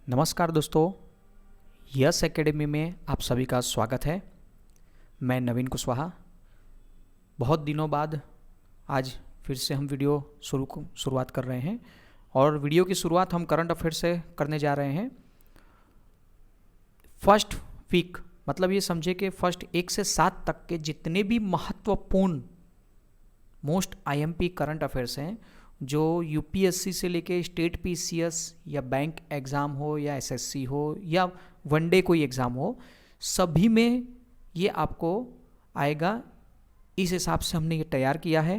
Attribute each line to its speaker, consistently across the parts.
Speaker 1: नमस्कार दोस्तों, yes academy में आप सभी का स्वागत है। मैं नवीन कुशवाहा। बहुत दिनों बाद आज फिर से हम वीडियो शुरुआत कर रहे हैं और वीडियो की शुरुआत हम करंट अफेयर से करने जा रहे हैं। फर्स्ट वीक मतलब ये समझे कि फर्स्ट 1 से 7 तक के जितने भी महत्वपूर्ण मोस्ट आईएमपी करंट अफेयर्स हैं जो यूपीएससी से लेके स्टेट पीसीएस या बैंक एग्ज़ाम हो या एसएससी हो या वनडे कोई एग्ज़ाम हो, सभी में ये आपको आएगा। इस हिसाब से हमने ये तैयार किया है,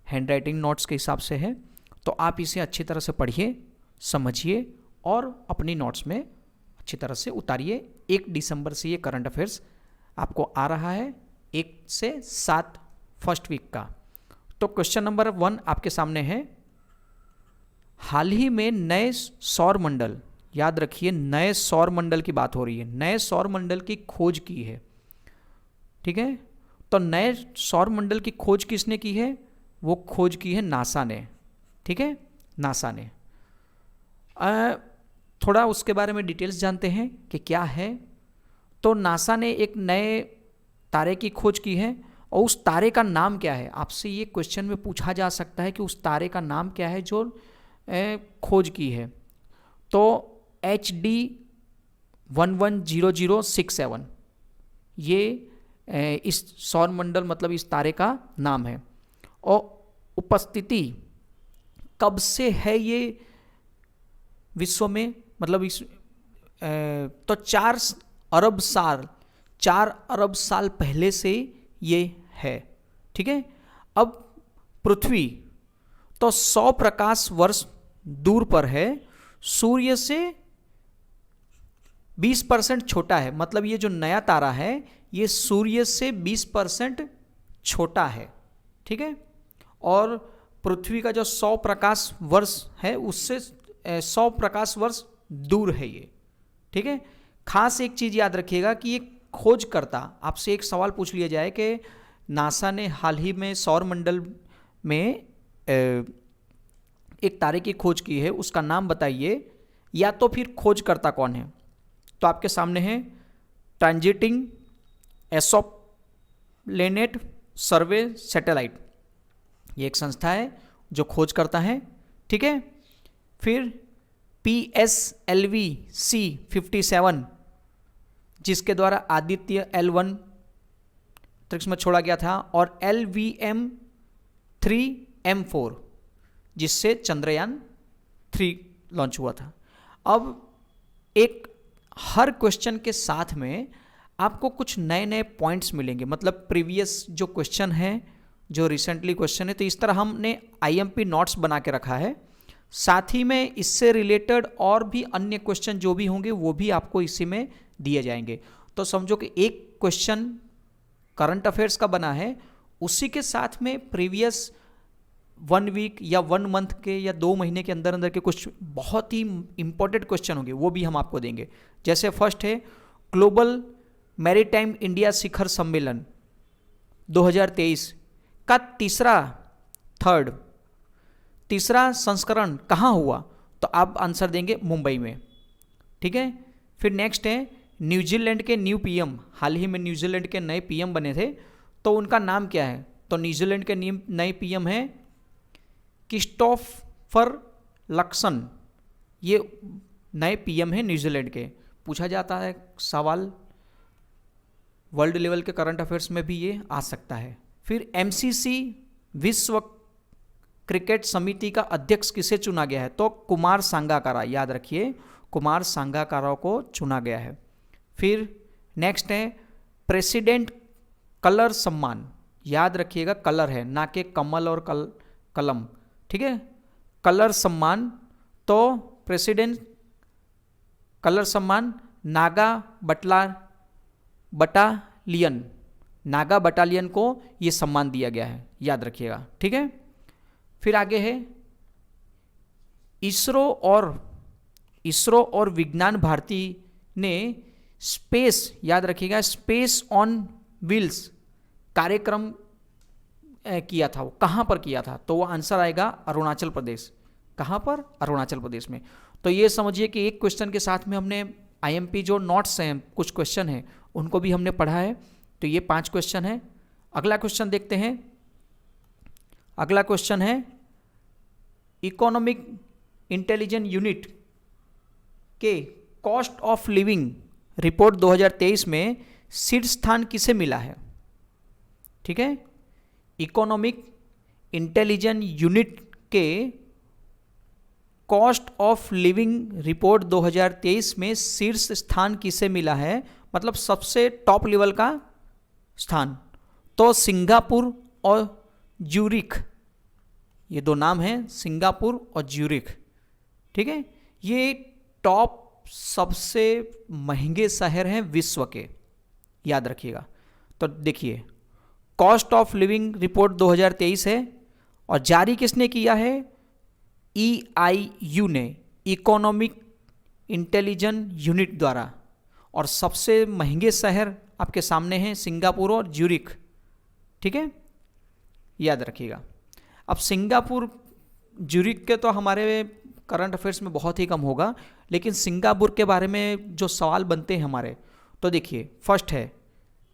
Speaker 1: हैंड राइटिंग नोट्स के हिसाब से है। तो आप इसे अच्छी तरह से पढ़िए, समझिए और अपनी नोट्स में अच्छी तरह से उतारिए। 1 दिसंबर से ये करंट अफेयर्स आपको आ रहा है, 1 से 7 फर्स्ट वीक का। तो क्वेश्चन नंबर 1 आपके सामने है। हाल ही में नए सौर मंडल, याद रखिए नए सौर मंडल की बात हो रही है, नए सौर मंडल की खोज की है। ठीक है, तो नए सौर मंडल की खोज किसने की है? वो खोज की है नासा ने। ठीक है, नासा ने। थोड़ा उसके बारे में डिटेल्स जानते हैं कि क्या है। तो नासा ने एक नए तारे की खोज की है और उस तारे का नाम क्या है? आपसे ये क्वेश्चन में पूछा जा सकता है कि उस तारे का नाम क्या है जो खोज की है। तो HD 110067 ये इस सौर मंडल मतलब इस तारे का नाम है। और उपस्थिति कब से है ये विश्व में, मतलब इस तो 4 अरब साल पहले से ये है। ठीक है, अब पृथ्वी तो 100 प्रकाश वर्ष दूर पर है, सूर्य से 20% छोटा है। मतलब ये जो नया तारा है ये सूर्य से 20% छोटा है। ठीक है, और पृथ्वी का जो 100 प्रकाश वर्ष है उससे 100 प्रकाश वर्ष दूर है ये। ठीक है, खास एक चीज याद रखिएगा कि ये खोजकर्ता, आपसे एक सवाल पूछ लिया जाए कि नासा ने हाल ही में सौर मंडल में एक तारे की खोज की है, उसका नाम बताइए, या तो फिर खोजकर्ता कौन है। तो आपके सामने है ट्रांजिटिंग एक्सोप्लैनेट सर्वे सैटेलाइट, ये एक संस्था है जो खोज करता है। ठीक है, फिर PSLV C57 जिसके द्वारा आदित्य L1 अंतरिक्ष में छोड़ा गया था, और LVM 3M4 जिससे चंद्रयान 3 लॉन्च हुआ था। अब एक हर क्वेश्चन के साथ में आपको कुछ नए नए पॉइंट्स मिलेंगे, मतलब प्रीवियस जो क्वेश्चन है, जो रिसेंटली क्वेश्चन है, तो इस तरह हमने IMP नोट्स बना के रखा है। साथ ही में इससे रिलेटेड और भी अन्य क्वेश्चन जो भी होंगे वो भी आपको इसी में दिए जाएंगे। तो समझो कि एक क्वेश्चन करंट अफेयर्स का बना है, उसी के साथ में प्रीवियस 1 वीक या 1 मंथ के या 2 महीने के अंदर अंदर के कुछ बहुत ही इंपॉर्टेंट क्वेश्चन होंगे, वो भी हम आपको देंगे। जैसे फर्स्ट है ग्लोबल मैरीटाइम इंडिया शिखर सम्मेलन 2023 का तीसरा संस्करण कहाँ हुआ? तो आप आंसर देंगे मुंबई में। ठीक है, फिर नेक्स्ट है न्यूजीलैंड के न्यू PM, हाल ही में न्यूजीलैंड के नए PM बने थे, तो उनका नाम क्या है? तो न्यूजीलैंड के नए PM है क्रिस्टोफर लक्सन, ये नए PM है न्यूजीलैंड के। पूछा जाता है सवाल, वर्ल्ड लेवल के करंट अफेयर्स में भी ये आ सकता है। फिर MCC विश्व क्रिकेट समिति का अध्यक्ष किसे चुना गया है? तो कुमार सांगाकारा, याद रखिए कुमार सांगाकारा को चुना गया है। फिर नेक्स्ट है प्रेसिडेंट कलर सम्मान, याद रखिएगा कलर है ना कि कमल और कलम। ठीक है, कलर सम्मान, तो प्रेसिडेंट कलर सम्मान नागा बटालियन को यह सम्मान दिया गया है, याद रखिएगा। ठीक है, फिर आगे है इसरो और विज्ञान भारती ने स्पेस, याद रखिएगा स्पेस ऑन व्हील्स कार्यक्रम किया था। वो कहाँ पर किया था? तो वो आंसर आएगा अरुणाचल प्रदेश। कहाँ पर? अरुणाचल प्रदेश में। तो ये समझिए कि एक क्वेश्चन के साथ में हमने आईएमपी जो नोट्स हैं, कुछ क्वेश्चन हैं, उनको भी हमने पढ़ा है। तो ये 5 क्वेश्चन है। अगला क्वेश्चन देखते हैं। अगला क्वेश्चन है इकोनॉमिक इंटेलिजेंस यूनिट के कॉस्ट ऑफ लिविंग रिपोर्ट 2023 में शीर्ष स्थान किसे मिला है? ठीक है, इकोनॉमिक इंटेलिजेंस यूनिट के कॉस्ट ऑफ लिविंग रिपोर्ट 2023 में शीर्ष स्थान किसे मिला है, मतलब सबसे टॉप लेवल का स्थान। तो सिंगापुर और ज्यूरिख, ये 2 नाम हैं, सिंगापुर और ज्यूरिख। ठीक है, ये टॉप सबसे महंगे शहर हैं विश्व के, याद रखिएगा। तो देखिए, कॉस्ट ऑफ लिविंग रिपोर्ट 2023 है और जारी किसने किया है? EIU ने, इकोनॉमिक इंटेलिजेंस यूनिट द्वारा। और सबसे महंगे शहर आपके सामने हैं सिंगापुर और ज्यूरिख। ठीक है, याद रखिएगा। अब सिंगापुर ज्यूरिख के तो हमारे करंट अफेयर्स में बहुत ही कम होगा, लेकिन सिंगापुर के बारे में जो सवाल बनते हैं हमारे, तो देखिए फर्स्ट है,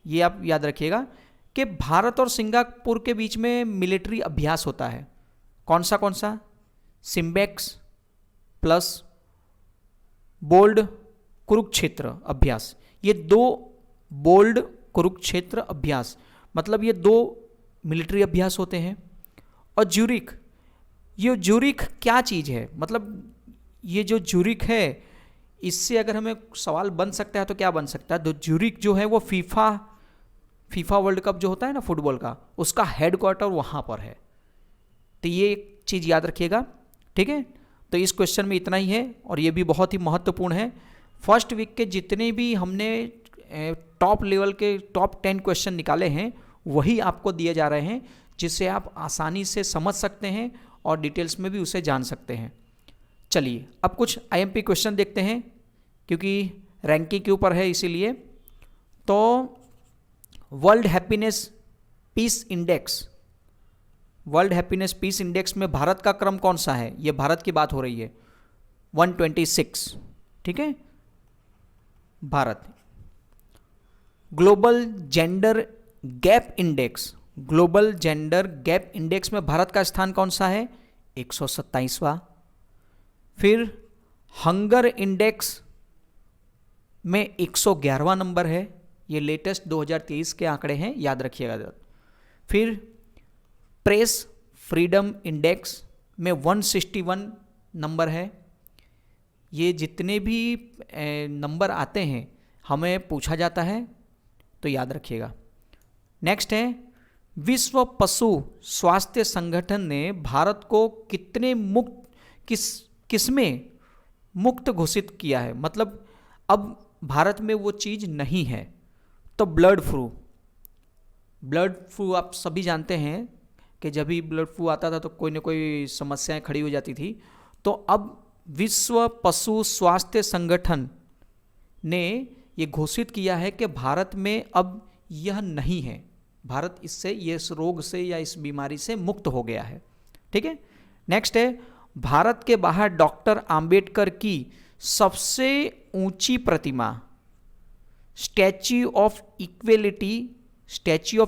Speaker 1: ये आप याद रखिएगा कि भारत और सिंगापुर के बीच में मिलिट्री अभ्यास होता है। कौन सा? सिम्बेक्स प्लस बोल्ड कुरुक्षेत्र अभ्यास। ये 2 बोल्ड कुरुक्षेत्र अभ्यास, मतलब ये 2 मिलिट्री अभ्यास होते हैं। और ज्यूरिख, ये ज्यूरिख क्या चीज़ है? मतलब ये जो ज्यूरिख है, इससे अगर हमें सवाल बन सकता है तो क्या बन सकता है? तो ज्यूरिख जो है वो फीफा वर्ल्ड कप जो होता है ना फुटबॉल का, उसका हेडक्वार्टर वहाँ पर है। तो ये एक चीज़ याद रखिएगा। ठीक है, तो इस क्वेश्चन में इतना ही है और ये भी बहुत ही महत्वपूर्ण है। फर्स्ट वीक के जितने भी हमने टॉप लेवल के टॉप 10 क्वेश्चन निकाले हैं, वही आपको दिए जा रहे हैं, जिससे आप आसानी से समझ सकते हैं और डिटेल्स में भी उसे जान सकते हैं। चलिए अब कुछ आईएमपी क्वेश्चन देखते हैं, क्योंकि रैंकिंग के ऊपर है इसीलिए। तो world happiness peace index, world happiness peace index में भारत का क्रम कौन सा है? ये भारत की बात हो रही है, 126। ठीक है, Bharat. Global gender gap index, global gender gap index में भारत का स्थान कौन सा है? 127वां। फिर हंगर इंडेक्स में 111वां नंबर है, ये लेटेस्ट 2023 के आंकड़े हैं, याद रखिएगा। फिर प्रेस फ्रीडम इंडेक्स में 161 नंबर है। ये जितने भी नंबर आते हैं हमें पूछा जाता है, तो याद रखिएगा। नेक्स्ट है, विश्व पशु स्वास्थ्य संगठन ने भारत को कितने किसमें मुक्त घोषित किया है? मतलब अब भारत में वो चीज़ नहीं है। तो बर्ड फ्लू आप सभी जानते हैं कि जब भी बर्ड फ्लू आता था तो कोई ना कोई समस्याएं खड़ी हो जाती थी। तो अब विश्व पशु स्वास्थ्य संगठन ने ये घोषित किया है कि भारत में अब यह नहीं है, भारत इससे, इस रोग से या इस बीमारी से मुक्त हो गया है। ठीक है, नेक्स्ट है, भारत के बाहर डॉक्टर आंबेडकर की सबसे ऊंची प्रतिमा स्टैच्यू ऑफ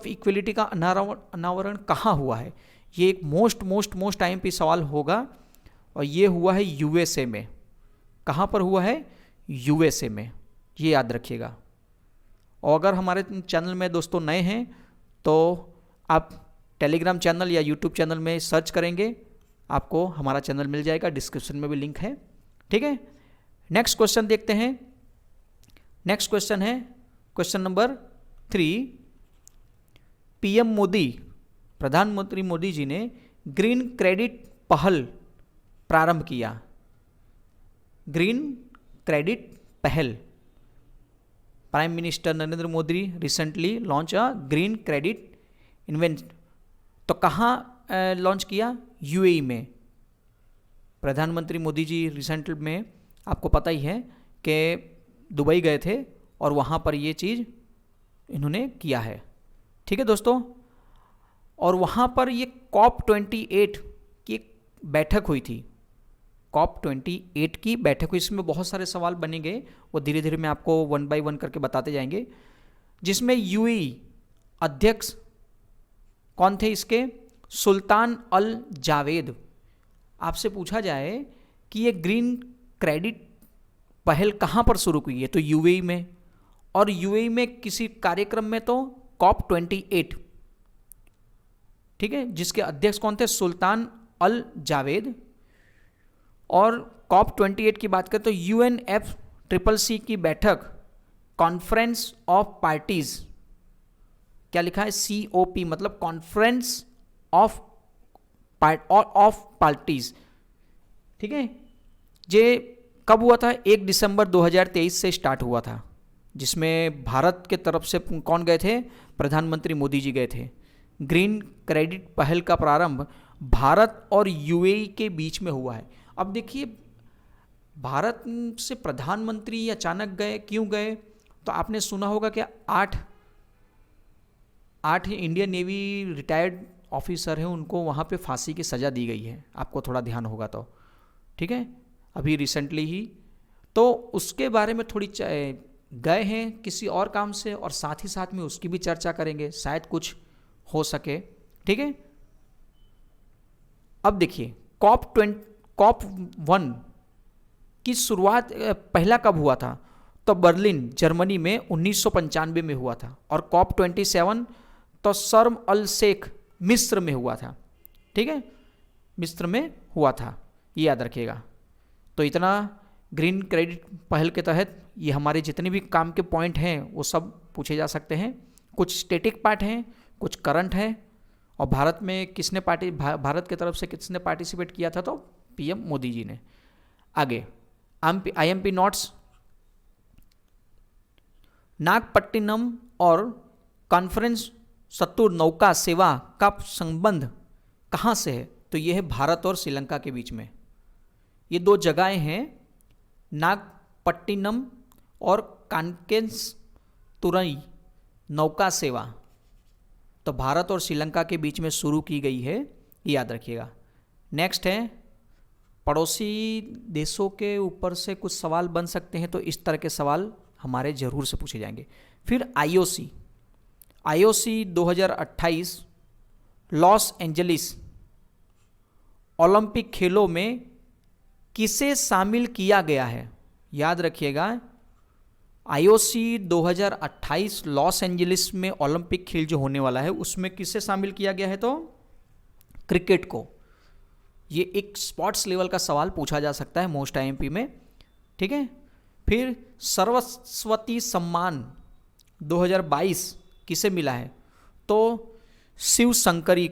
Speaker 1: इक्वेलिटी का अनावरण कहाँ हुआ है? ये एक मोस्ट आईएमपी सवाल होगा और ये हुआ है यूएसए में। कहाँ पर हुआ है? यूएसए में, ये याद रखिएगा। और अगर हमारे चैनल में दोस्तों नए हैं तो आप टेलीग्राम चैनल या यूट्यूब चैनल में सर्च करेंगे, आपको हमारा चैनल मिल जाएगा, डिस्क्रिप्शन में भी लिंक है। ठीक है, नेक्स्ट क्वेश्चन देखते हैं। नेक्स्ट क्वेश्चन है क्वेश्चन नंबर 3। पीएम मोदी, प्रधानमंत्री मोदी जी ने ग्रीन क्रेडिट पहल प्रारंभ किया। ग्रीन क्रेडिट पहल, prime minister Narendra Modi recently launch a green credit invent. तो कहाँ लॉन्च किया? यूएई में। प्रधानमंत्री मोदी जी रिसेंट में आपको पता ही है कि दुबई गए थे और वहाँ पर ये चीज़ इन्होंने किया है। ठीक है दोस्तों, और वहाँ पर ये COP28 की एक बैठक हुई थी। COP28 की बैठक हुई। इसमें बहुत सारे सवाल बनेंगे, वो धीरे धीरे मैं आपको 1 बाय 1 करके बताते जाएंगे। जिसमें यूएई अध्यक्ष कौन थे इसके? सुल्तान अल जावेद। आपसे पूछा जाए कि ये ग्रीन क्रेडिट पहल कहाँ पर शुरू हुई है, तो यूएई में, और यूएई में किसी कार्यक्रम में तो COP28, ठीक है, जिसके अध्यक्ष कौन थे? सुल्तान अल जावेद। और COP28 की बात करें तो UNFCCC की बैठक, कॉन्फ्रेंस ऑफ पार्टीज, क्या लिखा है? COP, मतलब कॉन्फ्रेंस ऑफ पार्टीज, ठीक है। ये कब हुआ था? 1 दिसंबर 2023 से स्टार्ट हुआ था, जिसमें भारत के तरफ से कौन गए थे? प्रधानमंत्री मोदी जी गए थे। ग्रीन क्रेडिट पहल का प्रारंभ भारत और यूएई के बीच में हुआ है। अब देखिए, भारत से प्रधानमंत्री अचानक गए, क्यों गए? तो आपने सुना होगा कि 8 इंडियन नेवी रिटायर्ड ऑफिसर हैं, उनको वहाँ पे फांसी की सज़ा दी गई है, आपको थोड़ा ध्यान होगा तो, ठीक है, अभी रिसेंटली ही। तो उसके बारे में थोड़ी गए हैं किसी और काम से, और साथ ही साथ में उसकी भी चर्चा करेंगे, शायद कुछ हो सके, ठीक है। अब देखिए, COP1 की शुरुआत पहला कब हुआ था? तो बर्लिन जर्मनी में 1995 में हुआ था। और COP27 तो शर्म अल शेख मिस्र में हुआ था, ठीक है, मिस्र में हुआ था, ये याद रखिएगा। तो इतना ग्रीन क्रेडिट पहल के तहत ये हमारे जितने भी काम के पॉइंट हैं वो सब पूछे जा सकते हैं। कुछ स्टैटिक पार्ट हैं, कुछ करंट है, और भारत में भारत की तरफ से किसने पार्टिसिपेट किया था? तो PM मोदी जी ने। आगे IMP नोट्स, नागपट्टिनम और कॉन्फ्रेंस सत्तूर नौका सेवा का संबंध कहाँ से है? तो ये है भारत और श्रीलंका के बीच में। ये दो जगहें हैं, नागपट्टिनम और कांकेंसतुरई नौका सेवा, तो भारत और श्रीलंका के बीच में शुरू की गई है, ये याद रखिएगा। नेक्स्ट है, पड़ोसी देशों के ऊपर से कुछ सवाल बन सकते हैं, तो इस तरह के सवाल हमारे जरूर से पूछे जाएंगे। फिर IOC 2028 लॉस एंजलिस ओलंपिक खेलों में किसे शामिल किया गया है? याद रखिएगा, IOC 2028 लॉस एंजलिस में ओलंपिक खेल जो होने वाला है, उसमें किसे शामिल किया गया है? तो क्रिकेट को। ये एक स्पोर्ट्स लेवल का सवाल पूछा जा सकता है मोस्ट IMP में, ठीक है। फिर सरस्वती सम्मान 2022 किसे मिला है? तो शिवशंकरी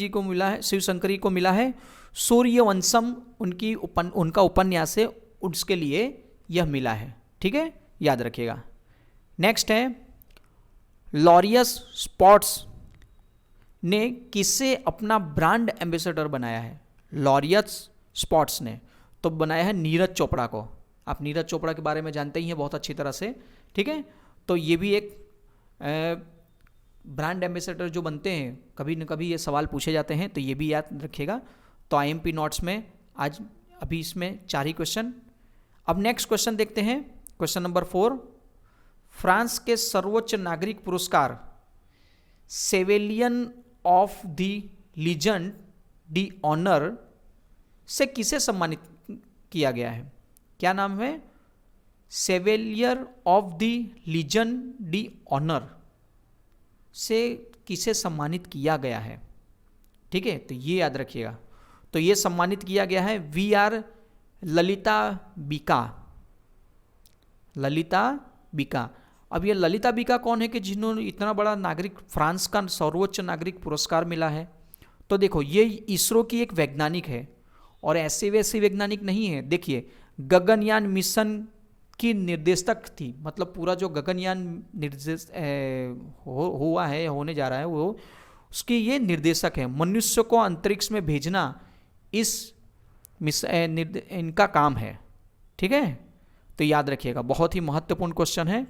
Speaker 1: को मिला है। सूर्यवंशम उनका उपन्यास है, उसके लिए यह मिला है, ठीक है, याद रखिएगा। नेक्स्ट है, लॉरियस स्पोर्ट्स ने किसे अपना ब्रांड एम्बेसडर बनाया है? लॉरियस स्पोर्ट्स ने तो बनाया है नीरज चोपड़ा को। आप नीरज चोपड़ा के बारे में जानते ही हैं बहुत अच्छी तरह से, ठीक है। तो ये भी एक ब्रांड एम्बेसडर जो बनते हैं, कभी न कभी ये सवाल पूछे जाते हैं, तो ये भी याद रखिएगा। तो IMP नोट्स में आज अभी इसमें 4 ही क्वेश्चन। अब नेक्स्ट क्वेश्चन देखते हैं, क्वेश्चन नंबर 4। फ्रांस के सर्वोच्च नागरिक पुरस्कार chevalier of the legion de honour से किसे सम्मानित किया गया है? क्या नाम है? Chevalier of the legion de honour से किसे सम्मानित किया गया है, ठीक है, तो ये याद रखिएगा। तो ये सम्मानित किया गया है VR ललिता बीका। अब ये ललिता बीका कौन है कि जिन्होंने इतना बड़ा नागरिक, फ्रांस का सर्वोच्च नागरिक पुरस्कार मिला है? तो देखो, ये इसरो की एक वैज्ञानिक है, और ऐसे वैसे वैज्ञानिक नहीं है। देखिए, गगनयान मिशन की निर्देशक थी, मतलब पूरा जो गगनयान होने जा रहा है वो उसकी ये निर्देशक है। मनुष्य को अंतरिक्ष में भेजना इनका काम है, ठीक है। तो याद रखिएगा, बहुत ही महत्वपूर्ण क्वेश्चन है,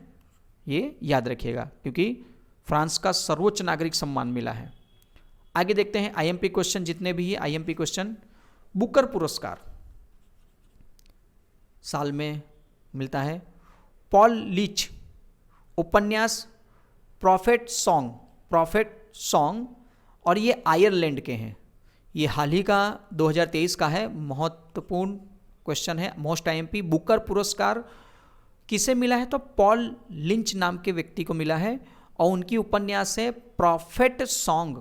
Speaker 1: ये याद रखिएगा, क्योंकि फ्रांस का सर्वोच्च नागरिक सम्मान मिला है। आगे देखते हैं IMP क्वेश्चन, जितने भी IMP क्वेश्चन। बुकर पुरस्कार साल में मिलता है। पॉल लीच, उपन्यास प्रॉफिट सॉन्ग, और ये आयरलैंड के हैं। ये हाल ही का 2023 का है, महत्वपूर्ण क्वेश्चन है, मोस्ट आईएमपी। बुकर पुरस्कार किसे मिला है? तो पॉल लिंच नाम के व्यक्ति को मिला है, और उनकी उपन्यास है प्रॉफिट सॉन्ग।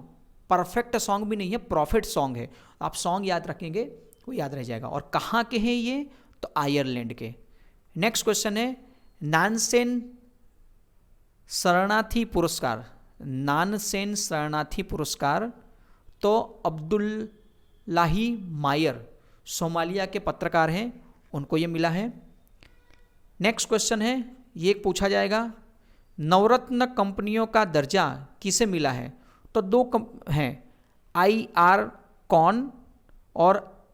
Speaker 1: परफेक्ट सॉन्ग भी नहीं है, प्रॉफिट सॉन्ग है। आप सॉन्ग याद रखेंगे वो याद रह जाएगा। और कहाँ के हैं ये? तो आयरलैंड के। नेक्स्ट क्वेश्चन है नानसेन शरणार्थी पुरस्कार, तो अब्दुल्लाही मायर सोमालिया के पत्रकार हैं, उनको ये मिला है। नेक्स्ट क्वेश्चन है, ये पूछा जाएगा, नवरत्न कंपनियों का दर्जा किसे मिला है? तो दो हैं, IR कॉन और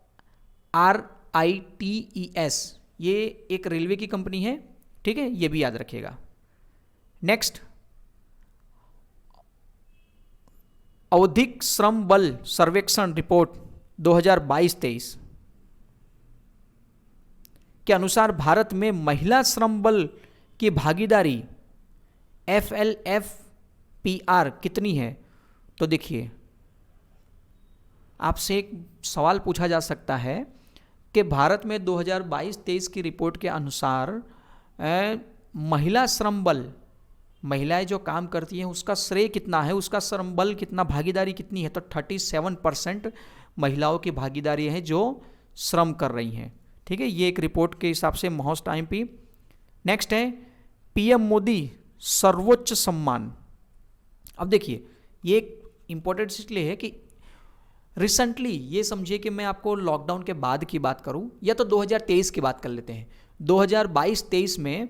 Speaker 1: RITES, ये एक रेलवे की कंपनी है, ठीक है, ये भी याद रखिएगा। नेक्स्ट, औद्योगिक श्रम बल सर्वेक्षण रिपोर्ट 2022-23 के अनुसार भारत में महिला श्रम बल की भागीदारी FLFPR कितनी है? तो देखिए, आपसे एक सवाल पूछा जा सकता है कि भारत में 2022-23 की रिपोर्ट के अनुसार महिला श्रम बल, महिलाएं जो काम करती हैं उसका श्रेय कितना है, उसका श्रम बल कितना, भागीदारी कितनी है? तो 37% महिलाओं की भागीदारी है जो श्रम कर रही हैं, ठीक है। ये एक रिपोर्ट के हिसाब से मोस्ट आईएमपी। नेक्स्ट है PM मोदी सर्वोच्च सम्मान। अब देखिए, ये एक इंपॉर्टेंट इसलिए है कि रिसेंटली, ये समझिए कि मैं आपको लॉकडाउन के बाद की बात करूं या तो 2023 की बात कर लेते हैं। 2022-23 में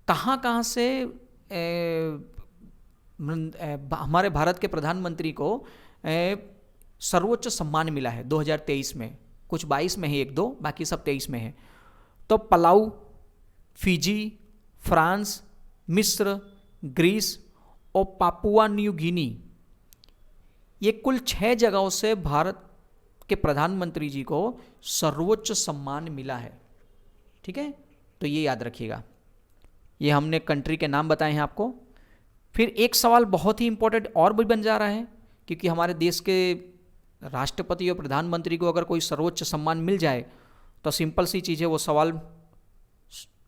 Speaker 1: कहाँ से हमारे भारत के प्रधानमंत्री को सर्वोच्च सम्मान मिला है 2023 में। कुछ 22 में है, 1-2, बाकी सब 23 में है। तो पलाऊ, फिजी, फ्रांस, मिस्र, ग्रीस और पापुआ न्यू गिनी, ये कुल 6 जगहों से भारत के प्रधानमंत्री जी को सर्वोच्च सम्मान मिला है, ठीक है। तो ये याद रखिएगा, ये हमने कंट्री के नाम बताए हैं आपको। फिर एक सवाल बहुत ही इंपॉर्टेंट और भी बन जा रहा है, क्योंकि हमारे देश के राष्ट्रपति और प्रधानमंत्री को अगर कोई सर्वोच्च सम्मान मिल जाए तो सिंपल सी चीज़ है, वो सवाल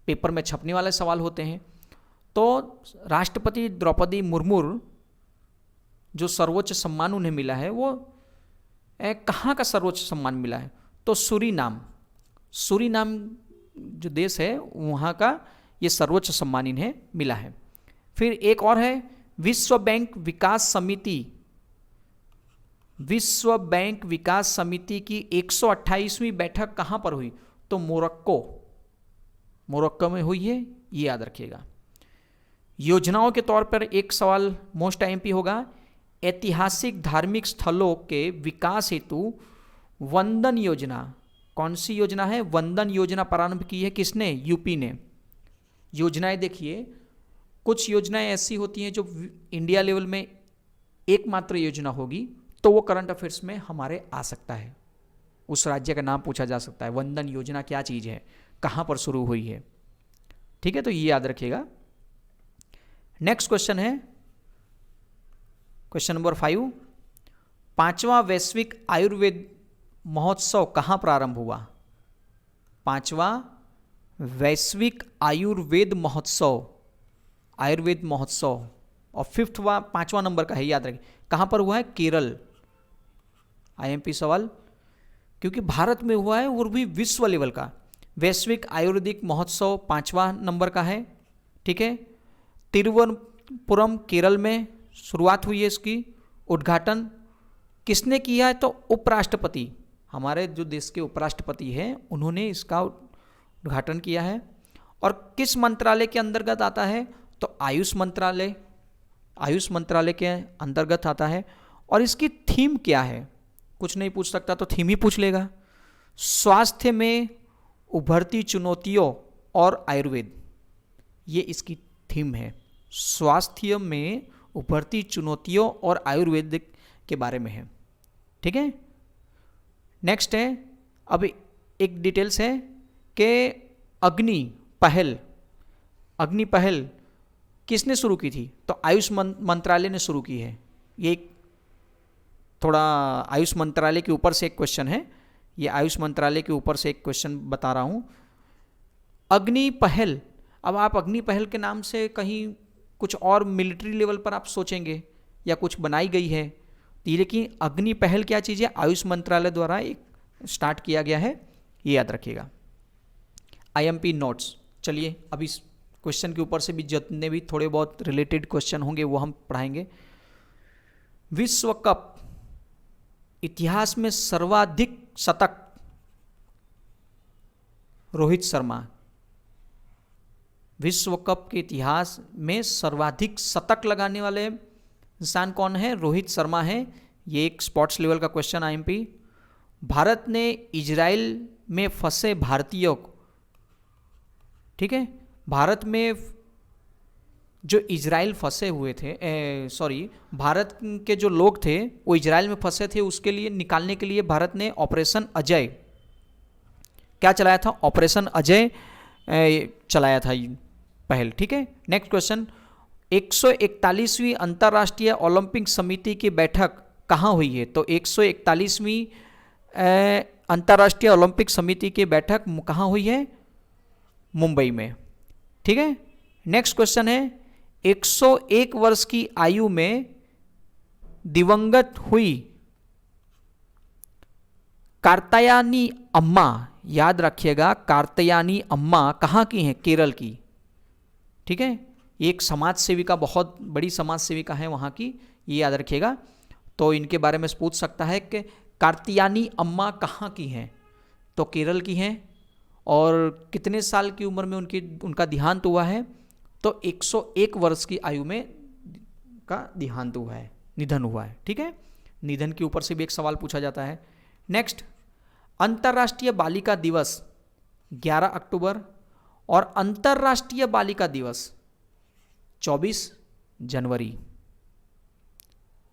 Speaker 1: पेपर में छपने वाले सवाल होते हैं। तो राष्ट्रपति द्रौपदी मुर्मू जो सर्वोच्च सम्मान उन्हें मिला है, वो कहाँ का सर्वोच्च सम्मान मिला है? तो सूरीनाम जो देश है वहाँ का ये सर्वोच्च सम्मान इन्हें मिला है। फिर एक और है विश्व बैंक विकास समिति की 128वीं बैठक कहाँ पर हुई? तो मोरक्को में हुई है, ये याद रखिएगा। योजनाओं के तौर पर एक सवाल मोस्ट आईएमपी होगा, ऐतिहासिक धार्मिक स्थलों के विकास हेतु वंदन योजना, कौन सी योजना है? वंदन योजना प्रारंभ की है किसने? यूपी ने। योजनाएं देखिए, कुछ योजनाएं ऐसी होती हैं जो इंडिया लेवल में एकमात्र योजना होगी, तो वो करंट अफेयर्स में हमारे आ सकता है, उस राज्य का नाम पूछा जा सकता है। वंदन योजना क्या चीज़ है, कहाँ पर शुरू हुई है, ठीक है, तो ये याद रखिएगा। नेक्स्ट क्वेश्चन है क्वेश्चन नंबर 5, 5वां वैश्विक आयुर्वेद महोत्सव कहाँ प्रारंभ हुआ? 5वां वैश्विक आयुर्वेद महोत्सव और 5वां नंबर का है, याद रखिए, कहाँ पर हुआ है? केरल। आईएमपी सवाल, क्योंकि भारत में हुआ है और भी विश्व लेवल का। वैश्विक आयुर्वेदिक महोत्सव 5वां नंबर का है, ठीक है। तिरुवनंतपुरम केरल में शुरुआत हुई है इसकी। उद्घाटन किसने किया है? तो उपराष्ट्रपति, हमारे जो देश के उपराष्ट्रपति हैं उन्होंने इसका उद्घाटन किया है। और किस मंत्रालय के अंतर्गत आता है? तो आयुष मंत्रालय के अंतर्गत आता है। और इसकी थीम क्या है? कुछ नहीं पूछ सकता तो थीम ही पूछ लेगा। स्वास्थ्य में उभरती चुनौतियों और आयुर्वेद, ये इसकी थीम है। स्वास्थ्य में उभरती चुनौतियों और आयुर्वेद के बारे में है, ठीक है। नेक्स्ट है, अब एक डिटेल्स है कि अग्नि पहल किसने शुरू की थी? तो आयुष मंत्रालय ने शुरू की है। ये एक थोड़ा आयुष मंत्रालय के ऊपर से एक क्वेश्चन है, ये आयुष मंत्रालय के ऊपर से एक क्वेश्चन बता रहा हूँ। अग्नि पहल, अब आप अग्नि पहल के नाम से कहीं कुछ और मिलिट्री लेवल पर आप सोचेंगे या कुछ बनाई गई है, लेकिन अग्नि पहल क्या चीज़ है? आयुष मंत्रालय द्वारा एक स्टार्ट किया गया है, ये याद रखिएगा। IMP नोट्स, चलिए अभी इस क्वेश्चन के ऊपर से भी जितने भी थोड़े बहुत रिलेटेड क्वेश्चन होंगे वो हम पढ़ाएंगे। विश्व कप इतिहास में सर्वाधिक शतक रोहित शर्मा, विश्व कप के इतिहास में सर्वाधिक शतक लगाने वाले इंसान कौन है? रोहित शर्मा है। ये एक स्पोर्ट्स लेवल का क्वेश्चन IMP। भारत ने इजराइल में फंसे भारतीयों को, ठीक है, भारत में जो इजराइल फंसे हुए थे, भारत के जो लोग थे वो इजराइल में फंसे थे, उसके लिए निकालने के लिए भारत ने ऑपरेशन अजय क्या चलाया था? ऑपरेशन अजय चलाया था पहल, ठीक है। नेक्स्ट क्वेश्चन, 141वीं अंतर्राष्ट्रीय ओलंपिक समिति की बैठक कहाँ हुई है? तो 141वीं अंतर्राष्ट्रीय ओलंपिक समिति की बैठक कहाँ हुई है? मुंबई में, ठीक है। नेक्स्ट क्वेश्चन है, 101 वर्ष की आयु में दिवंगत हुई कार्त्यायनी अम्मा, याद रखिएगा कार्त्यायनी अम्मा कहाँ की है? केरल की, ठीक है। एक समाज सेविका, बहुत बड़ी समाज सेविका है वहाँ की, ये याद रखिएगा। तो इनके बारे में पूछ सकता है कि कार्त्यायनी अम्मा कहाँ की हैं? तो केरल की हैं। और कितने साल की उम्र में उनका देहांत हुआ है? तो 101 वर्ष की आयु में का देहांत हुआ है, निधन हुआ है, ठीक है। निधन के ऊपर से भी एक सवाल पूछा जाता है। नेक्स्ट, अंतर्राष्ट्रीय बालिका दिवस 11 अक्टूबर और अंतर्राष्ट्रीय बालिका दिवस 24 जनवरी।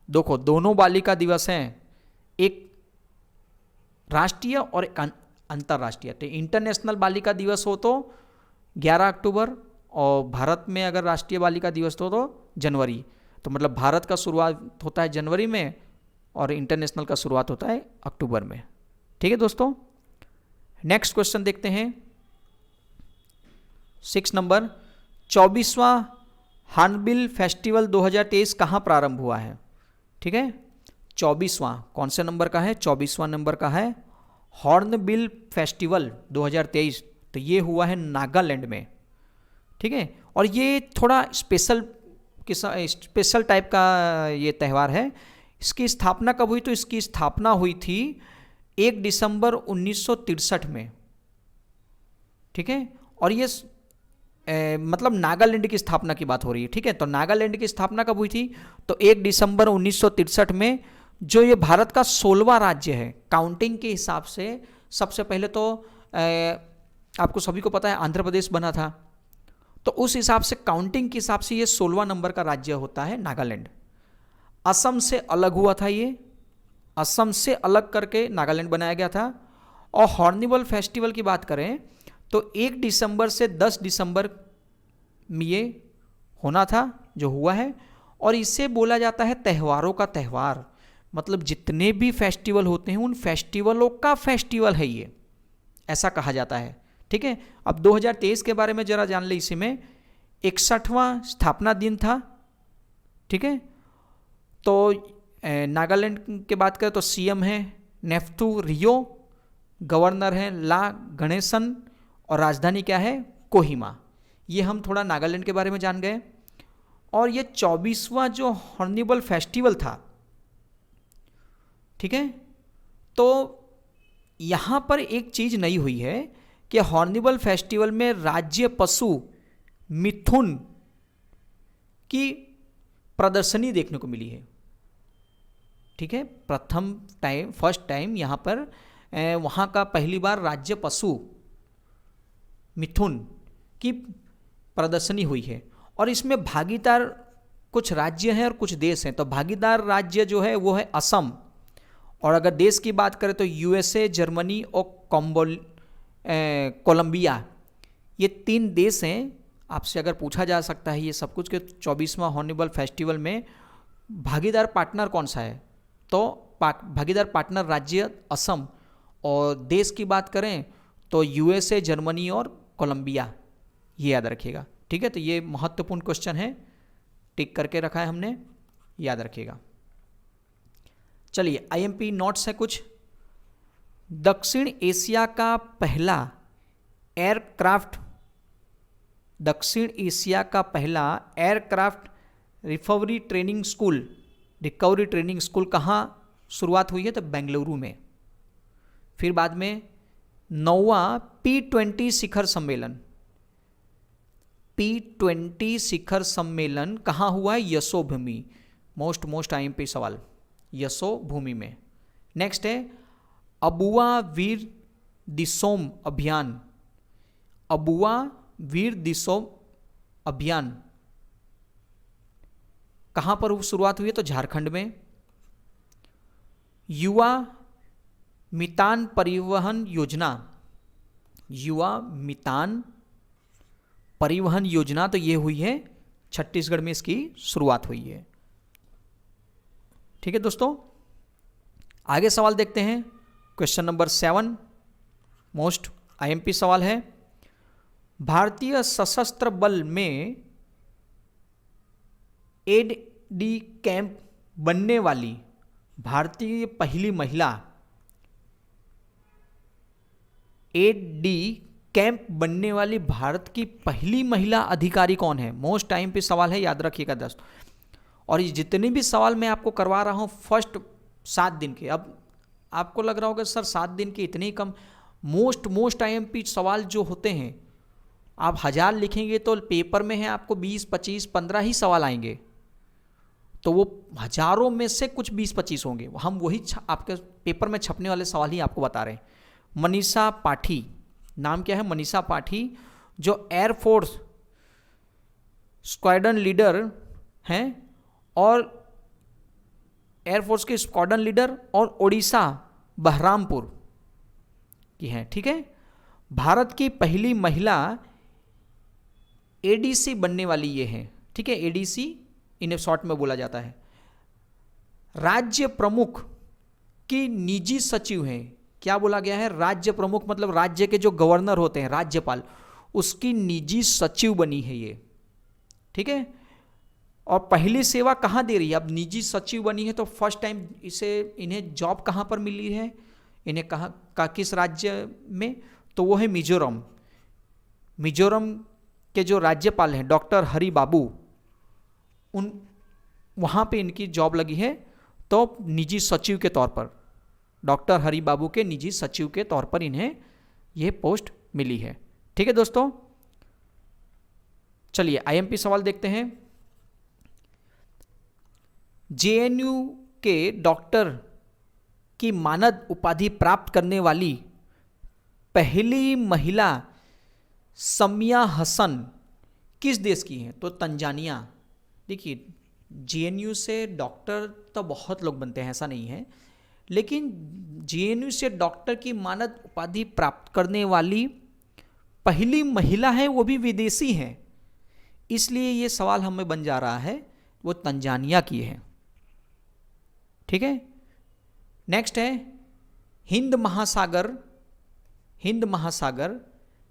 Speaker 1: देखो, दोनों बालिका दिवस हैं, एक राष्ट्रीय और एक अंतर्राष्ट्रीय। तो इंटरनेशनल बालिका दिवस हो तो 11 अक्टूबर और भारत में अगर राष्ट्रीय बालिका दिवस हो तो जनवरी। तो मतलब भारत का शुरुआत होता है जनवरी में और इंटरनेशनल का शुरुआत होता है अक्टूबर में, ठीक है दोस्तों। नेक्स्ट क्वेश्चन देखते हैं, 6 नंबर, 24वां हॉर्नबिल फेस्टिवल 2023 कहाँ प्रारंभ हुआ है? ठीक है, 24वां कौन से नंबर का है? 24वां नंबर का है हॉर्नबिल फेस्टिवल 2023। तो ये हुआ है नागालैंड में, ठीक है। और ये थोड़ा स्पेशल टाइप का ये त्यौहार है। इसकी स्थापना कब हुई? तो इसकी स्थापना हुई थी 1 दिसंबर 1963 में, ठीक है। और ये मतलब नागालैंड की स्थापना की बात हो रही है, ठीक है। तो नागालैंड की स्थापना कब हुई थी? तो 1 दिसंबर 1963 में। जो ये भारत का 16वां राज्य है काउंटिंग के हिसाब से। सबसे पहले तो आपको सभी को पता है आंध्र प्रदेश बना था, तो उस हिसाब से काउंटिंग के हिसाब से ये 16वां नंबर का राज्य होता है नागालैंड। असम से अलग हुआ था, ये असम से अलग करके नागालैंड बनाया गया था। और हॉर्नबिल फेस्टिवल की बात करें तो 1 दिसंबर से 10 दिसंबर में ये होना था, जो हुआ है। और इसे बोला जाता है त्योहारों का त्यौहार, मतलब जितने भी फेस्टिवल होते हैं उन फेस्टिवलों का फेस्टिवल है ये, ऐसा कहा जाता है, ठीक है। अब 2023 के बारे में जरा जान ले। इसी में 61वां स्थापना दिन था, ठीक है। तो नागालैंड की बात करें तो सीएम है नेफ्थू रियो, गवर्नर हैं ला गणेशन और राजधानी क्या है? कोहिमा। ये हम थोड़ा नागालैंड के बारे में जान गए। और ये 24वां जो हॉर्नबिल फेस्टिवल था, ठीक है। तो यहाँ पर एक चीज़ नई हुई है कि हॉर्नबिल फेस्टिवल में राज्य पशु मिथुन की प्रदर्शनी देखने को मिली है, ठीक है। फर्स्ट टाइम यहाँ पर वहाँ का पहली बार राज्य पशु मिथुन की प्रदर्शनी हुई है। और इसमें भागीदार कुछ राज्य हैं और कुछ देश हैं। तो भागीदार राज्य जो है वो है असम, और अगर देश की बात करें तो यूएसए, जर्मनी और कोलंबिया, ये 3 देश हैं। आपसे अगर पूछा जा सकता है ये सब कुछ कि 24वां हॉर्नबिल फेस्टिवल में भागीदार पार्टनर कौन सा है, तो भागीदार पार्टनर राज्य असम, और देश की बात करें तो यूएसए, जर्मनी और कोलंबिया, ये याद रखिएगा। ठीक है, तो ये महत्वपूर्ण क्वेश्चन है, टिक करके रखा है हमने, याद रखिएगा। चलिए आईएमपी नोट्स है कुछ। दक्षिण एशिया का पहला एयरक्राफ्ट रिकवरी ट्रेनिंग स्कूल कहाँ शुरुआत हुई है, तो बेंगलुरु में। फिर बाद में 9वां P20 शिखर सम्मेलन कहाँ हुआ है, यशोभूमि। मोस्ट आईएमपी सवाल, यशोभूमि में। नेक्स्ट है अबुआ वीर दिसोम अभियान कहाँ पर शुरुआत हुई है, तो झारखंड में। युवा मितान परिवहन योजना तो ये हुई है छत्तीसगढ़ में, इसकी शुरुआत हुई है। ठीक है दोस्तों, आगे सवाल देखते हैं। क्वेश्चन नंबर 7 मोस्ट आईएमपी सवाल है। भारतीय सशस्त्र बल में एडी कैंप बनने वाली भारतीय पहली महिला, एडी कैंप बनने वाली भारत की पहली महिला अधिकारी कौन है? मोस्ट आईएमपी सवाल है, याद रखिएगा दोस्तों। और ये जितने भी सवाल मैं आपको करवा रहा हूँ फर्स्ट 7 दिन के, अब आपको लग रहा होगा सर 7 दिन के इतने ही कम। मोस्ट आईएमपी सवाल जो होते हैं, आप 1000 लिखेंगे तो पेपर में है आपको 20, 25, 15 ही सवाल आएंगे, तो वो हजारों में से कुछ 20-25 होंगे। हम वही आपके पेपर में छपने वाले सवाल ही आपको बता रहे हैं। मनीषा पाठी, नाम क्या है? मनीषा पाठी, जो एयरफोर्स स्क्वाड्रन लीडर हैं और एयरफोर्स के स्क्वाड्रन लीडर और ओडिशा बहरामपुर की हैं। ठीक है, भारत की पहली महिला एडीसी बनने वाली ये हैं। ठीक है, एडीसी इन्हें शॉर्ट में बोला जाता है। राज्य प्रमुख की निजी सचिव हैं। क्या बोला गया है? राज्य प्रमुख मतलब राज्य के जो गवर्नर होते हैं, राज्यपाल, उसकी निजी सचिव बनी है ये। ठीक है, और पहली सेवा कहाँ दे रही है? अब निजी सचिव बनी है तो फर्स्ट टाइम इन्हें जॉब कहाँ पर मिली है? इन्हें कहाँ किस राज्य में? तो वो है मिजोरम। मिजोरम के जो राज्यपाल हैं डॉक्टर हरि बाबू, वहाँ पे इनकी जॉब लगी है, तो निजी सचिव के तौर पर, डॉक्टर हरि बाबू के निजी सचिव के तौर पर इन्हें यह पोस्ट मिली है। ठीक है दोस्तों, चलिए आईएमपी सवाल देखते हैं। जेएनयू के डॉक्टर की मानद उपाधि प्राप्त करने वाली पहली महिला समिया हसन किस देश की हैं? तो तंजानिया। देखिए, जेएनयू से डॉक्टर तो बहुत लोग बनते हैं, ऐसा नहीं है, लेकिन जेएनयू से डॉक्टर की मानद उपाधि प्राप्त करने वाली पहली महिला है, वो भी विदेशी है, इसलिए ये सवाल हमें बन जा रहा है वो तंजानिया की है। ठीक है, नेक्स्ट है हिंद महासागर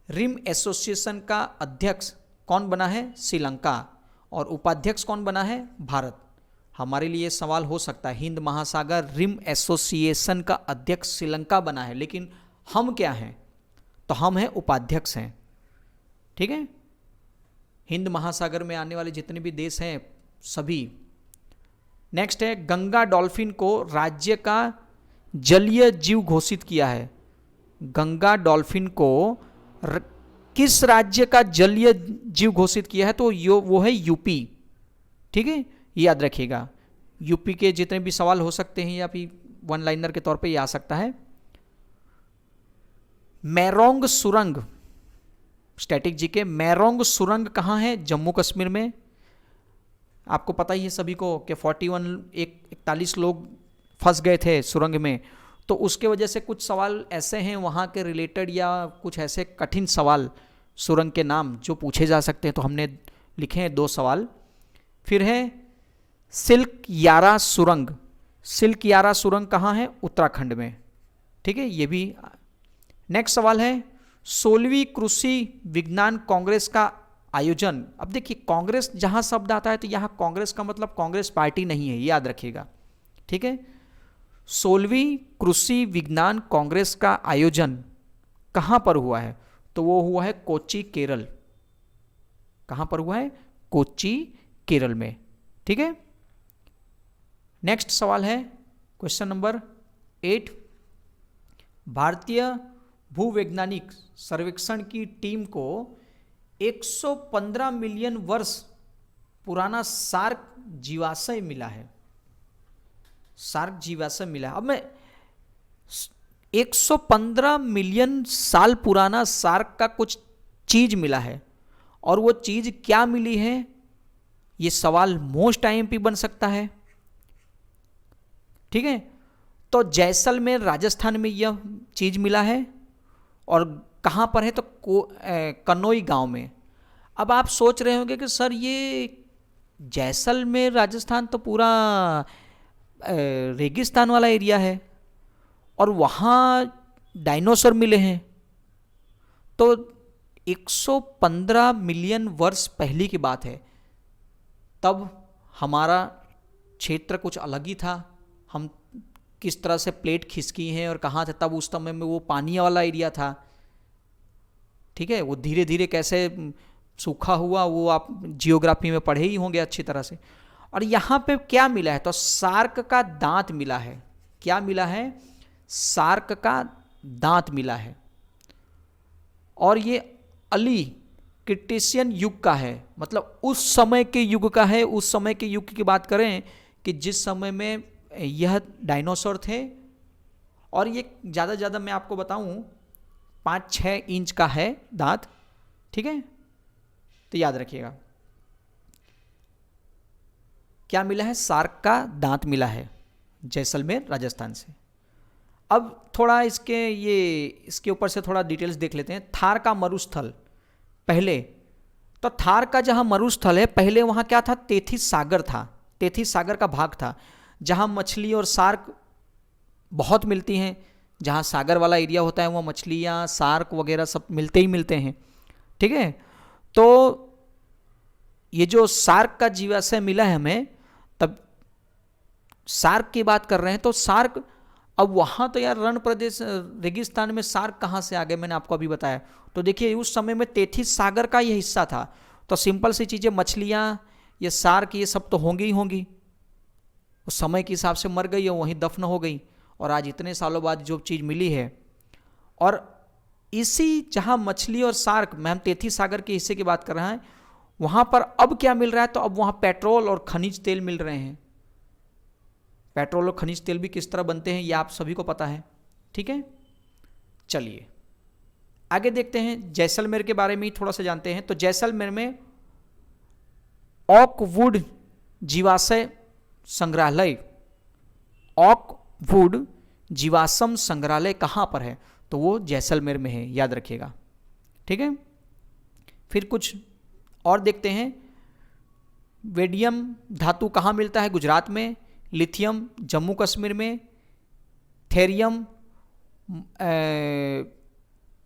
Speaker 1: रिम एसोसिएशन का अध्यक्ष कौन बना है? श्रीलंका। और उपाध्यक्ष कौन बना है? भारत। हमारे लिए सवाल हो सकता है, हिंद महासागर रिम एसोसिएशन का अध्यक्ष श्रीलंका बना है, लेकिन हम क्या हैं? तो हम हैं उपाध्यक्ष हैं। ठीक है, हिंद महासागर में आने वाले जितने भी देश हैं सभी। नेक्स्ट है गंगा डॉल्फिन को राज्य का जलीय जीव घोषित किया है। गंगा डॉल्फिन को किस राज्य का जलीय जीव घोषित किया है? तो वो है यूपी। ठीक है, याद रखिएगा, यूपी के जितने भी सवाल हो सकते हैं या फिर वन लाइनर के तौर पे ये आ सकता है। मैरोंग सुरंग, स्टैटिक जी के, मैरोंग सुरंग कहाँ है? जम्मू कश्मीर में। आपको पता ही है सभी को कि 41 लोग फंस गए थे सुरंग में, तो उसके वजह से कुछ सवाल ऐसे हैं वहाँ के रिलेटेड या कुछ ऐसे कठिन सवाल सुरंग के नाम जो पूछे जा सकते हैं, तो हमने लिखे हैं 2 सवाल। फिर है सिल्क यारा सुरंग। सिल्क यारा सुरंग कहाँ है? उत्तराखंड में। ठीक है, ये भी। नेक्स्ट सवाल है 16वीं कृषि विज्ञान कांग्रेस का आयोजन। अब देखिए कांग्रेस जहां शब्द आता है तो यहाँ कांग्रेस का मतलब कांग्रेस पार्टी नहीं है, याद रखिएगा। ठीक है, 16वीं कृषि विज्ञान कांग्रेस का आयोजन कहां पर हुआ है? तो वो हुआ है कोच्चि, केरल। कहां पर हुआ है? कोच्चि, केरल में। ठीक है, नेक्स्ट सवाल है क्वेश्चन नंबर 8। भारतीय भूवैज्ञानिक सर्वेक्षण की टीम को 115 मिलियन वर्ष पुराना सार्क जीवाश्म मिला है। सार्क जीवाश्म मिला है। अब मैं 115 मिलियन साल पुराना सार्क का कुछ चीज मिला है, और वो चीज क्या मिली है, ये सवाल मोस्ट आईएमपी बन सकता है। ठीक है, तो जैसलमेर राजस्थान में यह चीज मिला है, और कहां पर है? तो कनोई गांव में। अब आप सोच रहे होंगे कि सर ये जैसलमेर राजस्थान तो पूरा रेगिस्तान वाला एरिया है और वहाँ डायनासोर मिले हैं। तो 115 मिलियन वर्ष पहले की बात है, तब हमारा क्षेत्र कुछ अलग ही था। हम किस तरह से प्लेट खिसकी हैं और कहाँ थे तब, उस समय में वो पानी वाला एरिया था। ठीक है, वो धीरे धीरे कैसे सूखा हुआ वो आप जियोग्राफी में पढ़े ही होंगे अच्छी तरह से। और यहाँ पे क्या मिला है? तो सार्क का दांत मिला है। क्या मिला है? सार्क का दांत मिला है, और ये अर्ली क्रिटेशियन युग का है, मतलब उस समय के युग का है। उस समय के युग की बात करें कि जिस समय में यह डायनासोर थे, और ये ज़्यादा ज़्यादा मैं आपको बताऊं 5-6 इंच का है दांत। ठीक है, तो याद रखिएगा क्या मिला है? सार्क का दांत मिला है जैसलमेर राजस्थान से। अब थोड़ा इसके ऊपर से थोड़ा डिटेल्स देख लेते हैं। थार का मरुस्थल पहले, तो थार का जहां मरुस्थल है पहले वहां क्या था? तेथिस सागर था। तेथिस सागर का भाग था जहां मछली और सार्क बहुत मिलती हैं। जहां सागर वाला एरिया होता है वहाँ मछलियाँ, सार्क वगैरह सब मिलते ही मिलते हैं। ठीक है, तो ये जो सार्क का जीवाश्म मिला है हमें, तब सार्क की बात कर रहे हैं। तो सार्क, अब वहाँ तो यार रण प्रदेश रेगिस्तान में सार्क कहाँ से आ गए, मैंने आपको अभी बताया। तो देखिए उस समय में तेथिस सागर का ये हिस्सा था। तो सिंपल सी चीज़ें, मछलियाँ, ये सार्क, ये सब तो होंगी ही होंगी। उस समय के हिसाब से मर गई और वहीं दफन हो गई, और आज इतने सालों बाद जो चीज़ मिली है। और इसी जहाँ मछली और सार्क में, हम तेथिस सागर के हिस्से की बात कर रहे हैं, वहाँ पर अब क्या मिल रहा है? तो अब वहाँ पेट्रोल और खनिज तेल मिल रहे हैं। पेट्रोल और खनिज तेल भी किस तरह बनते हैं ये आप सभी को पता है। ठीक है, चलिए आगे देखते हैं। जैसलमेर के बारे में ही थोड़ा सा जानते हैं। तो जैसलमेर में ओक वुड जीवाश्म संग्रहालय, ओक वुड जीवाश्म संग्रहालय कहाँ पर है? तो वो जैसलमेर में है, याद रखिएगा। ठीक है, फिर कुछ और देखते हैं। वेडियम धातु कहाँ मिलता है? गुजरात में। लिथियम जम्मू कश्मीर में। थेरियम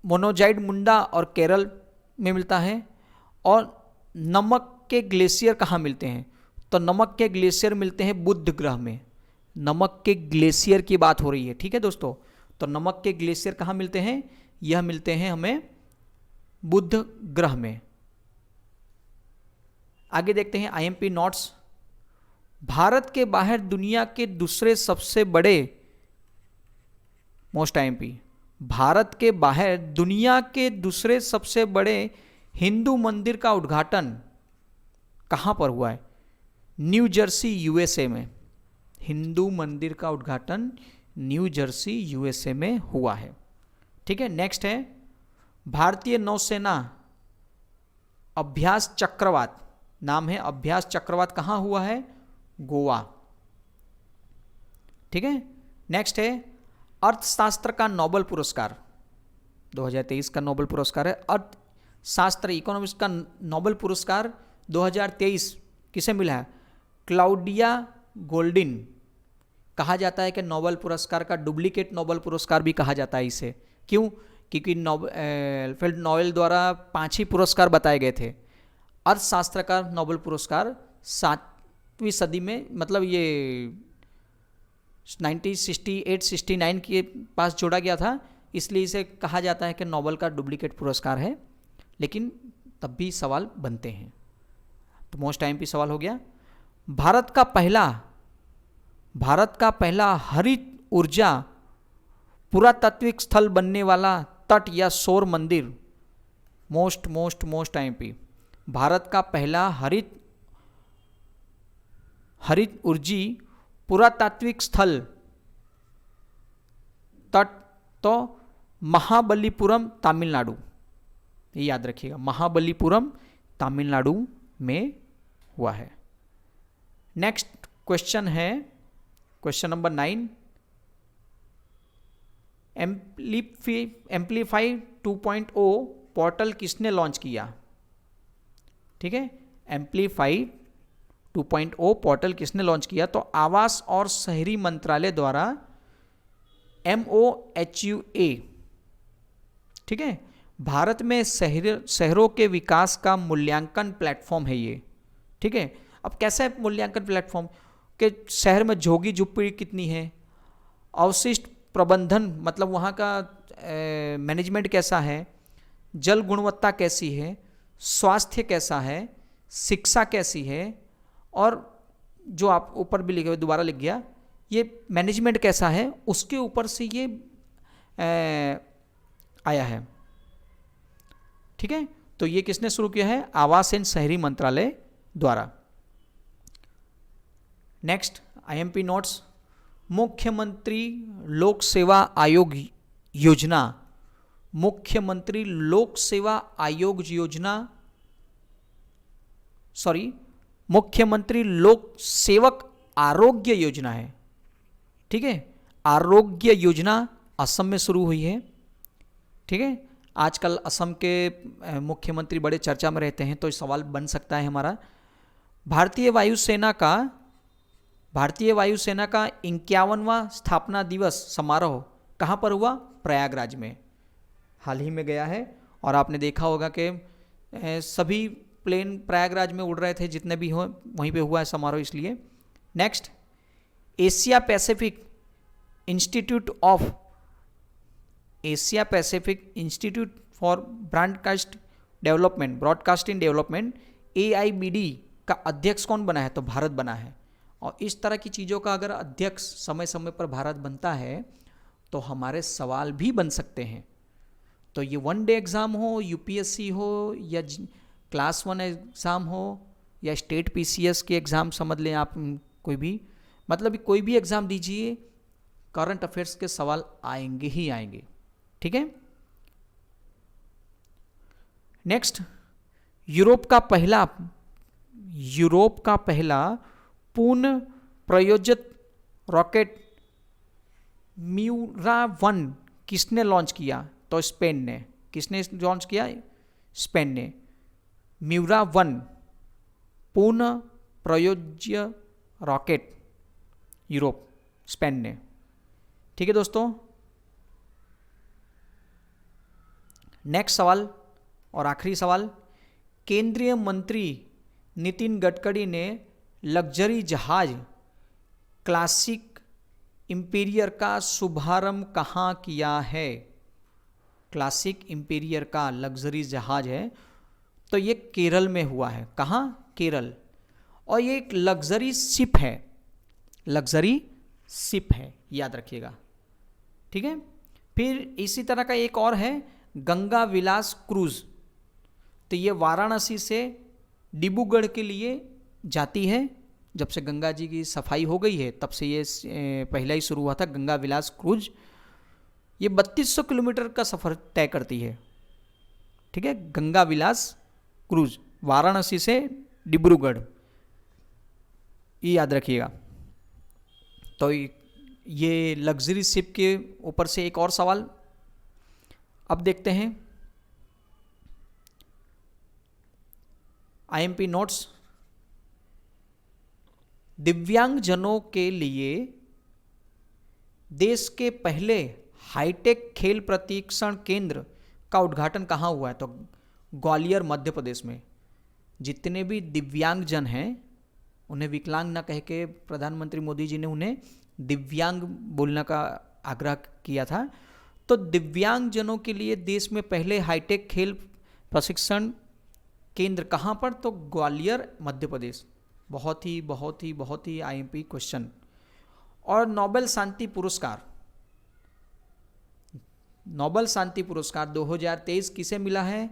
Speaker 1: मोनोजाइड मुंडा और केरल में मिलता है। और नमक के ग्लेशियर कहाँ मिलते हैं? तो नमक के ग्लेशियर मिलते हैं बुध ग्रह में। नमक के ग्लेशियर की बात हो रही है। ठीक है दोस्तों, तो नमक के ग्लेशियर कहाँ मिलते हैं? यह मिलते हैं हमें बुध ग्रह में। आगे देखते हैं आईएमपी नोट्स। भारत के बाहर दुनिया के दूसरे सबसे बड़े, मोस्ट आईएमपी, भारत के बाहर दुनिया के दूसरे सबसे बड़े हिंदू मंदिर का उद्घाटन कहां पर हुआ है? न्यू जर्सी यूएसए में। हिंदू मंदिर का उद्घाटन न्यू जर्सी यूएसए में हुआ है। ठीक है, नेक्स्ट है भारतीय नौसेना अभ्यास चक्रवात, नाम है अभ्यास चक्रवात, कहां हुआ है? गोवा। ठीक है। नेक्स्ट है अर्थशास्त्र का नोबेल पुरस्कार, 2023 का नोबेल पुरस्कार है अर्थशास्त्र, इकोनॉमिक्स का नोबेल पुरस्कार 2023 किसे मिला है? Claudia Goldin. कहा जाता है कि नोबेल पुरस्कार का डुप्लीकेट नोबेल पुरस्कार भी कहा जाता है इसे। क्यों? क्योंकि एल्फ्रेड नोबेल द्वारा 5 ही पुरस्कार बताए गए थे। अर्थशास्त्र का नोबेल पुरस्कार 7वीं सदी में, मतलब ये 1968-69 के पास जोड़ा गया था, इसलिए इसे कहा जाता है कि नोबेल का डुप्लीकेट पुरस्कार है। लेकिन तब भी सवाल बनते हैं। तो मोस्ट टाइम पे सवाल हो गया, भारत का पहला हरित ऊर्जा पुरातात्विक स्थल बनने वाला तट या सौर मंदिर, मोस्ट टाइम पे, भारत का पहला हरित ऊर्जी पुरातात्विक स्थल तट तो महाबलीपुरम तमिलनाडु, ये याद रखिएगा, महाबलीपुरम तमिलनाडु में हुआ है। नेक्स्ट क्वेश्चन है क्वेश्चन नंबर 9, एम्पलीफाई 2.0 पोर्टल किसने लॉन्च किया? ठीक है, एम्पलीफाई 2.0 पोर्टल किसने लॉन्च किया? तो आवास और शहरी मंत्रालय द्वारा MOHUA, ठीक है, भारत में शहरों के विकास का मूल्यांकन प्लेटफॉर्म है ये। ठीक है, अब कैसा है मूल्यांकन प्लेटफॉर्म? कि शहर में झोगी झुप्पी कितनी है, अवशिष्ट प्रबंधन मतलब वहाँ का मैनेजमेंट कैसा है, जल गुणवत्ता कैसी है, स्वास्थ्य कैसा है, शिक्षा कैसी है, और जो आप ऊपर भी लिखे हुए दोबारा लिख गया, ये मैनेजमेंट कैसा है, उसके ऊपर से ये आया है। ठीक है, तो ये किसने शुरू किया है? आवास एवं शहरी मंत्रालय द्वारा। नेक्स्ट IMP नोट्स, मुख्यमंत्री लोक सेवा आयोग योजना, मुख्यमंत्री लोक सेवा आयोग योजना, सॉरी, मुख्यमंत्री लोक सेवक आरोग्य योजना है। ठीक है, आरोग्य योजना असम में शुरू हुई है। ठीक है, आजकल असम के मुख्यमंत्री बड़े चर्चा में रहते हैं, तो सवाल बन सकता है हमारा, भारतीय वायुसेना का 51वां स्थापना दिवस समारोह कहाँ पर हुआ? प्रयागराज में, हाल ही में गया है। और आपने देखा होगा कि सभी प्लेन प्रयागराज में उड़ रहे थे, जितने भी हो वहीं पे हुआ है समारोह, इसलिए। Next, Asia Pacific institute for broadcasting development AIBD का अध्यक्ष कौन बना है? तो भारत बना है। और इस तरह की चीज़ों का अगर अध्यक्ष समय समय पर भारत बनता है तो हमारे सवाल भी बन सकते हैं। तो ये 1 डे एग्ज़ाम हो, UPSC हो, या क्लास 1 एग्ज़ाम हो, या स्टेट PCS के एग्ज़ाम समझ लें आप, कोई भी, मतलब कोई भी एग्ज़ाम दीजिए, करंट अफेयर्स के सवाल आएंगे ही आएंगे। ठीक है। नेक्स्ट, यूरोप का पहला पूर्ण प्रयोजित रॉकेट म्यूरा-1 किसने लॉन्च किया? तो स्पेन ने। किसने लॉन्च किया? स्पेन ने। म्यूरा-1 पूर्ण प्रयोज्य रॉकेट, यूरोप, स्पेन ने। ठीक है दोस्तों, नेक्स्ट सवाल और आखिरी सवाल, केंद्रीय मंत्री नितिन गडकरी ने लग्जरी जहाज क्लासिक इंपीरियर का शुभारंभ कहाँ किया है? क्लासिक इंपीरियर का लग्जरी जहाज है, तो ये केरल में हुआ है। कहाँ? केरल। और ये एक लग्जरी शिप है, याद रखिएगा। ठीक है। फिर इसी तरह का एक और है, गंगा विलास क्रूज। तो ये वाराणसी से डिब्रूगढ़ के लिए जाती है। जब से गंगा जी की सफाई हो गई है तब से ये पहला ही शुरू हुआ था, गंगा विलास क्रूज। ये 3200 किलोमीटर का सफ़र तय करती है। ठीक है, गंगा विलास क्रूज, वाराणसी से डिब्रूगढ़, ये याद रखिएगा। तो ये लग्जरी शिप के ऊपर से एक और सवाल अब देखते हैं। आईएमपी नोट्स, दिव्यांगजनों के लिए देश के पहले हाईटेक खेल प्रशिक्षण केंद्र का उद्घाटन कहाँ हुआ है? तो ग्वालियर मध्य प्रदेश में। जितने भी दिव्यांगजन हैं उन्हें विकलांग ना कह के प्रधानमंत्री मोदी जी ने उन्हें दिव्यांग बोलने का आग्रह किया था। तो दिव्यांगजनों के लिए देश में पहले हाईटेक खेल प्रशिक्षण केंद्र कहाँ पर? तो ग्वालियर मध्य प्रदेश। बहुत ही आईएमपी क्वेश्चन। और नोबेल शांति पुरस्कार, नोबेल शांति पुरस्कार 2023 किसे मिला है?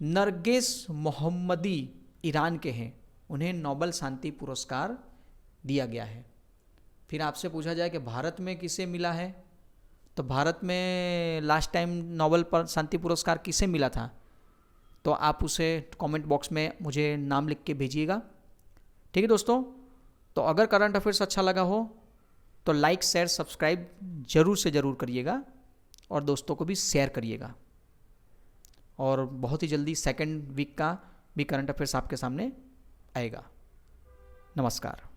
Speaker 1: नरगिस मोहम्मदी ईरान के हैं, उन्हें नोबेल शांति पुरस्कार दिया गया है। फिर आपसे पूछा जाए कि भारत में किसे मिला है, तो भारत में लास्ट टाइम नोबेल शांति पुरस्कार किसे मिला था? तो आप उसे कमेंट बॉक्स में मुझे नाम लिख के भेजिएगा। ठीक है दोस्तों, तो अगर करंट अफेयर्स अच्छा लगा हो तो लाइक शेयर सब्सक्राइब जरूर से ज़रूर करिएगा और दोस्तों को भी शेयर करिएगा। और बहुत ही जल्दी सेकंड वीक का भी करंट अफेयर्स आपके सामने आएगा। नमस्कार।